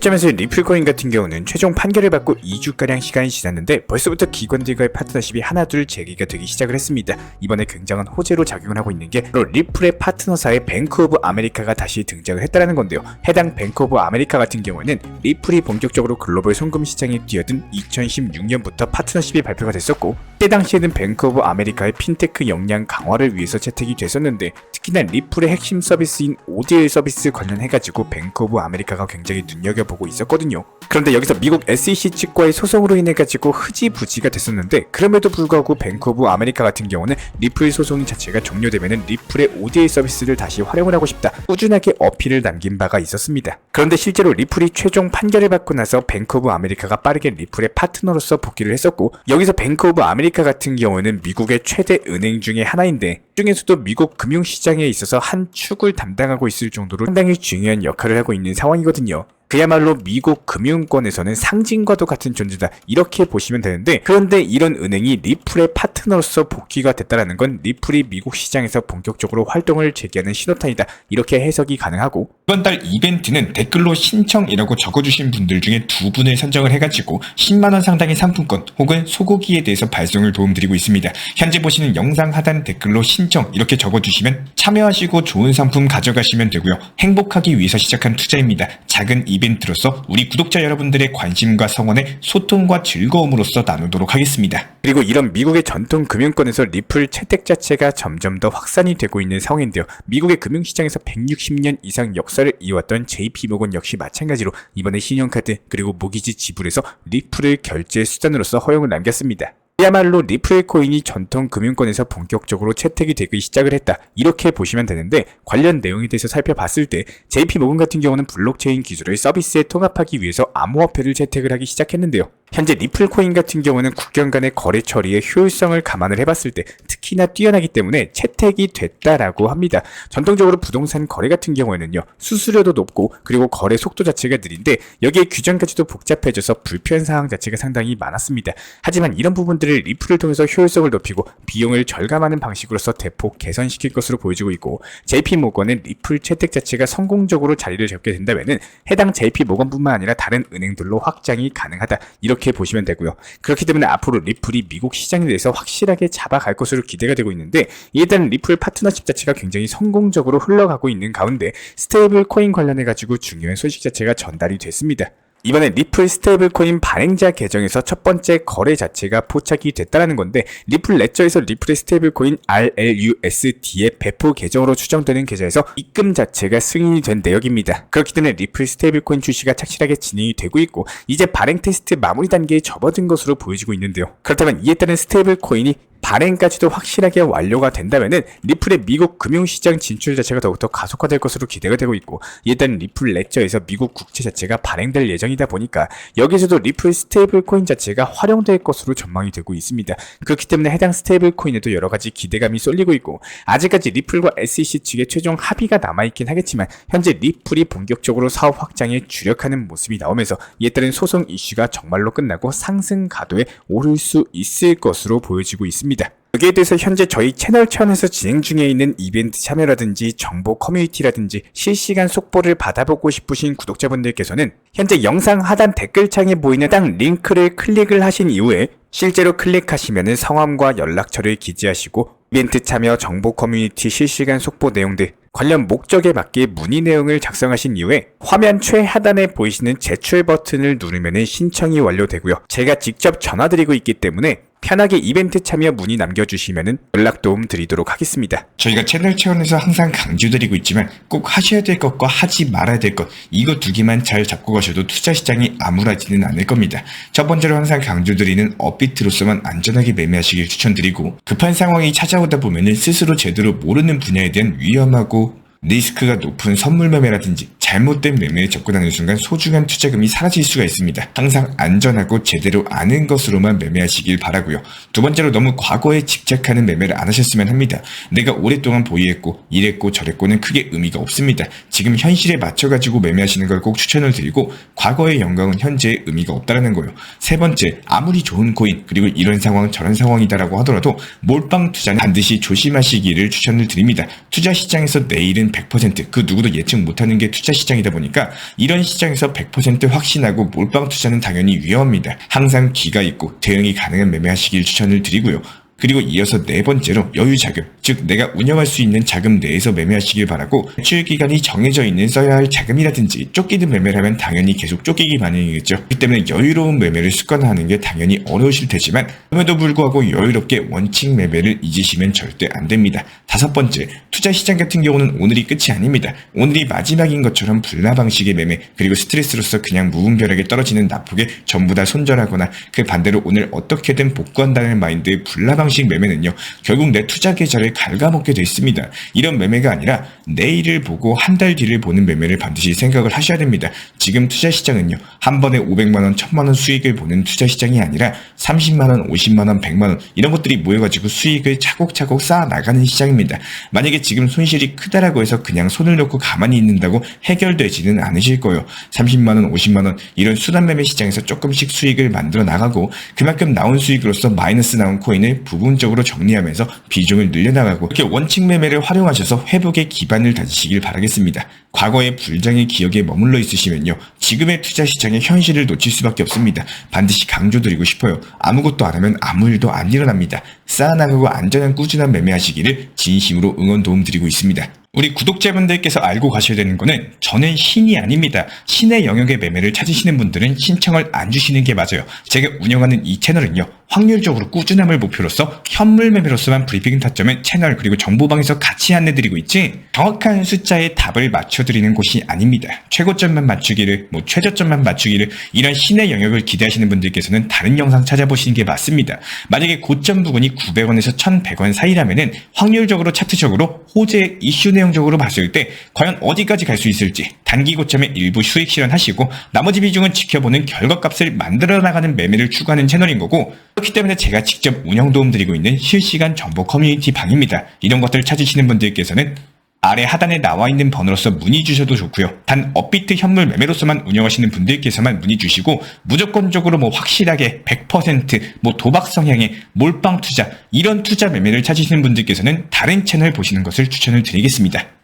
시점에서 리플코인 같은 경우는 최종 판결을 받고 2주가량 시간이 지났는데 벌써부터 기관들과의 파트너십이 하나둘 재개가 되기 시작을 했습니다. 이번에 굉장한 호재로 작용을 하고 있는 게 바로 리플의 파트너사의 뱅크 오브 아메리카가 다시 등장을 했다는 건데요. 해당 뱅크 오브 아메리카 같은 경우는 리플이 본격적으로 글로벌 송금 시장에 뛰어든 2016년부터 파트너십이 발표가 됐었고, 그때 당시에는 뱅크 오브 아메리카의 핀테크 역량 강화를 위해서 채택이 됐었는데, 특히나 리플의 핵심 서비스인 ODL 서비스 관련해가지고 뱅크 오브 아메리카가 굉장히 눈여겨보고 있었거든요. 그런데 여기서 미국 SEC 측과의 소송으로 인해가지고 흐지부지가 됐었는데, 그럼에도 불구하고 뱅크 오브 아메리카 같은 경우는 리플 소송 자체가 종료되면은 리플의 ODL 서비스를 다시 활용을 하고 싶다, 꾸준하게 어필을 남긴 바가 있었습니다. 그런데 실제로 리플이 최종 판결을 받고 나서 뱅크 오브 아메리카가 빠르게 리플의 파트너로서 복귀를 했었고, 여기서 뱅크 오브 아메리카 같은 경우는 미국의 최대 은행 중에 하나인데, 중에서도 미국 금융시장에 있어서 한 축을 담당하고 있을 정도로 상당히 중요한 역할을 하고 있는 상황이거든요. 그야말로 미국 금융권에서는 상징과도 같은 존재다, 이렇게 보시면 되는데, 그런데 이런 은행이 리플의 파트너로서 복귀가 됐다는 건 리플이 미국 시장에서 본격적으로 활동을 재개하는 신호탄이다, 이렇게 해석이 가능하고, 이번 달 이벤트는 댓글로 신청이라고 적어주신 분들 중에 2분을 선정을 해가지고 10만원 상당의 상품권 혹은 소고기에 대해서 발송을 도움드리고 있습니다. 현재 보시는 영상 하단 댓글로 신청 이렇게 적어주시면 참여하시고 좋은 상품 가져가시면 되고요. 행복하기 위해서 시작한 투자입니다. 작은 이벤트로서 우리 구독자 여러분들의 관심과 성원에 소통과 즐거움으로써 나누도록 하겠습니다. 그리고 이런 미국의 전통 금융권에서 리플 채택 자체가 점점 더 확산이 되고 있는 상황인데요. 미국의 금융시장에서 160년 이상 역사를 이어왔던 JP모건 역시 마찬가지로 이번에 신용카드 그리고 모기지 지불에서 리플을 결제 수단으로서 허용을 남겼습니다. 그야말로 리플 코인이 전통 금융권에서 본격적으로 채택이 되기 시작을 했다, 이렇게 보시면 되는데, 관련 내용에 대해서 살펴봤을 때 JP모건 같은 경우는 블록체인 기술을 서비스에 통합하기 위해서 암호화폐를 채택을 하기 시작했는데요. 현재 리플 코인 같은 경우는 국경 간의 거래 처리의 효율성을 감안을 해봤을 때 특히나 뛰어나기 때문에 채택이 됐다라고 합니다. 전통적으로 부동산 거래 같은 경우에는요, 수수료도 높고 그리고 거래 속도 자체가 느린데, 여기에 규정까지도 복잡해져서 불편 사항 자체가 상당히 많았습니다. 하지만 이런 부분들을 리플을 통해서 효율성을 높이고 비용을 절감하는 방식으로서 대폭 개선시킬 것으로 보여지고 있고, JP모건은 리플 채택 자체가 성공적으로 자리를 잡게 된다면은 해당 JP모건뿐만 아니라 다른 은행들로 확장이 가능하다, 이렇게 보시면 되고요. 그렇기 때문에 앞으로 리플이 미국 시장에 대해서 확실하게 잡아갈 것으로 기대가 되고 있는데, 일단 리플 파트너십 자체가 굉장히 성공적으로 흘러가고 있는 가운데 스테이블 코인 관련해가지고 중요한 소식 자체가 전달이 됐습니다. 이번에 리플 스테이블 코인 발행자 계정에서 첫 번째 거래 자체가 포착이 됐다는 건데, 리플 레저에서 리플의 스테이블 코인 RLUSD의 배포 계정으로 추정되는 계좌에서 입금 자체가 승인이 된 내역입니다. 그렇기 때문에 리플 스테이블 코인 출시가 착실하게 진행이 되고 있고, 이제 발행 테스트 마무리 단계에 접어든 것으로 보여지고 있는데요. 그렇다면 이에 따른 스테이블 코인이 발행까지도 확실하게 완료가 된다면은 리플의 미국 금융시장 진출 자체가 더욱더 가속화될 것으로 기대가 되고 있고, 일단 리플 레저에서 미국 국채 자체가 발행될 예정이다 보니까 여기서도 리플 스테이블 코인 자체가 활용될 것으로 전망이 되고 있습니다. 그렇기 때문에 해당 스테이블 코인에도 여러가지 기대감이 쏠리고 있고, 아직까지 리플과 SEC 측의 최종 합의가 남아있긴 하겠지만 현재 리플이 본격적으로 사업 확장에 주력하는 모습이 나오면서 이에 따른 소송 이슈가 정말로 끝나고 상승 가도에 오를 수 있을 것으로 보여지고 있습니다. 여기에 대해서 현재 저희 채널 차원에서 진행 중에 있는 이벤트 참여라든지 정보 커뮤니티라든지 실시간 속보를 받아보고 싶으신 구독자분들께서는 현재 영상 하단 댓글창에 보이는 딱 링크를 클릭을 하신 이후에 실제로 클릭하시면 성함과 연락처를 기재하시고 이벤트 참여, 정보 커뮤니티, 실시간 속보 내용들, 관련 목적에 맞게 문의 내용을 작성하신 이후에 화면 최하단에 보이시는 제출 버튼을 누르면 신청이 완료되고요. 제가 직접 전화드리고 있기 때문에 편하게 이벤트 참여 문의 남겨주시면 연락 도움 드리도록 하겠습니다. 저희가 채널 차원에서 항상 강조드리고 있지만 꼭 하셔야 될 것과 하지 말아야 될 것, 이거 두 개만 잘 잡고 가셔도 투자 시장이 암울하지는 않을 겁니다. 첫 번째로 항상 강조드리는 업비트로서만 안전하게 매매하시길 추천드리고, 급한 상황이 찾아오다 보면은 스스로 제대로 모르는 분야에 대한 위험하고 리스크가 높은 선물 매매라든지 잘못된 매매에 접근하는 순간 소중한 투자금이 사라질 수가 있습니다. 항상 안전하고 제대로 아는 것으로만 매매하시길 바라고요. 두 번째로 너무 과거에 집착하는 매매를 안 하셨으면 합니다. 내가 오랫동안 보유했고 이랬고 저랬고는 크게 의미가 없습니다. 지금 현실에 맞춰가지고 매매하시는 걸 꼭 추천을 드리고, 과거의 영광은 현재의 의미가 없다는 거예요. 세 번째, 아무리 좋은 코인 그리고 이런 상황 저런 상황이다라고 하더라도 몰빵 투자는 반드시 조심하시기를 추천을 드립니다. 투자 시장에서 내일은 아니면 100%그 누구도 예측 못하는 게 투자 시장이다 보니까 이런 시장에서 100% 확신하고 몰빵 투자는 당연히 위험합니다. 항상 기가 있고 대응이 가능한 매매하시길 추천을 드리고요. 그리고 이어서 네 번째로 여유 자금, 즉 내가 운영할 수 있는 자금 내에서 매매하시길 바라고 매출 기간이 정해져 있는 써야 할 자금이라든지 쫓기는 매매를 하면 당연히 계속 쫓기기 마련이겠죠. 그렇기 때문에 여유로운 매매를 습관화하는 게 당연히 어려우실 테지만 그럼에도 불구하고 여유롭게 원칙 매매를 잊으시면 절대 안 됩니다. 다섯 번째, 투자 시장 같은 경우는 오늘이 끝이 아닙니다. 오늘이 마지막인 것처럼 불나 방식의 매매, 그리고 스트레스로서 그냥 무분별하게 떨어지는 낙폭에 전부 다 손절하거나 그 반대로 오늘 어떻게든 복구한다는 마인드의 불나 방식 매매는요, 결국 내 투자 계좌를 갉아먹게 돼 있습니다. 이런 매매가 아니라 내일을 보고 한 달 뒤를 보는 매매를 반드시 생각을 하셔야 됩니다. 지금 투자 시장은요, 한 번에 500만원, 1000만원 수익을 보는 투자 시장이 아니라 30만원, 50만원, 100만원 이런 것들이 모여가지고 수익을 차곡차곡 쌓아 나가는 시장입니다. 만약에 지금 손실이 크다라고 해서 그냥 손을 놓고 가만히 있는다고 해결되지는 않으실 거예요. 30만원, 50만원 이런 수단 매매 시장에서 조금씩 수익을 만들어 나가고 그만큼 나온 수익으로서 마이너스 나온 코인을 부분적으로 정리하면서 비중을 늘려나가고 이렇게 원칙 매매를 활용하셔서 회복의 기반을 다지시길 바라겠습니다. 과거의 불장의 기억에 머물러 있으시면요, 지금의 투자 시장의 현실을 놓칠 수밖에 없습니다. 반드시 강조드리고 싶어요. 아무것도 안 하면 아무 일도 안 일어납니다. 쌓아나가고 안전한 꾸준한 매매하시기를 진심으로 응원 도움드리고 있습니다. 우리 구독자분들께서 알고 가셔야 되는 거는 저는 신이 아닙니다. 신의 영역의 매매를 찾으시는 분들은 신청을 안 주시는 게 맞아요. 제가 운영하는 이 채널은요, 확률적으로 꾸준함을 목표로서 현물 매매로서만 브리핑 타점은 채널 그리고 정보방에서 같이 안내드리고 있지 정확한 숫자의 답을 맞춰드리는 곳이 아닙니다. 최고점만 맞추기를, 최저점만 맞추기를 이런 신의 영역을 기대하시는 분들께서는 다른 영상 찾아보시는 게 맞습니다. 만약에 고점 부근이 900원에서 1100원 사이라면은 확률적으로 차트적으로 호재 이슈 내용적으로 봤을 때 과연 어디까지 갈 수 있을지 단기 고점에 일부 수익 실현하시고 나머지 비중은 지켜보는 결과값을 만들어 나가는 매매를 추구하는 채널인 거고, 그렇기 때문에 제가 직접 운영 도움 드리고 있는 실시간 정보 커뮤니티 방입니다. 이런 것들 찾으시는 분들께서는 아래 하단에 나와 있는 번호로서 문의 주셔도 좋고요. 단 업비트 현물 매매로서만 운영하시는 분들께서만 문의 주시고 무조건적으로 확실하게 100% 도박 성향의 몰빵 투자 이런 투자 매매를 찾으시는 분들께서는 다른 채널 보시는 것을 추천을 드리겠습니다.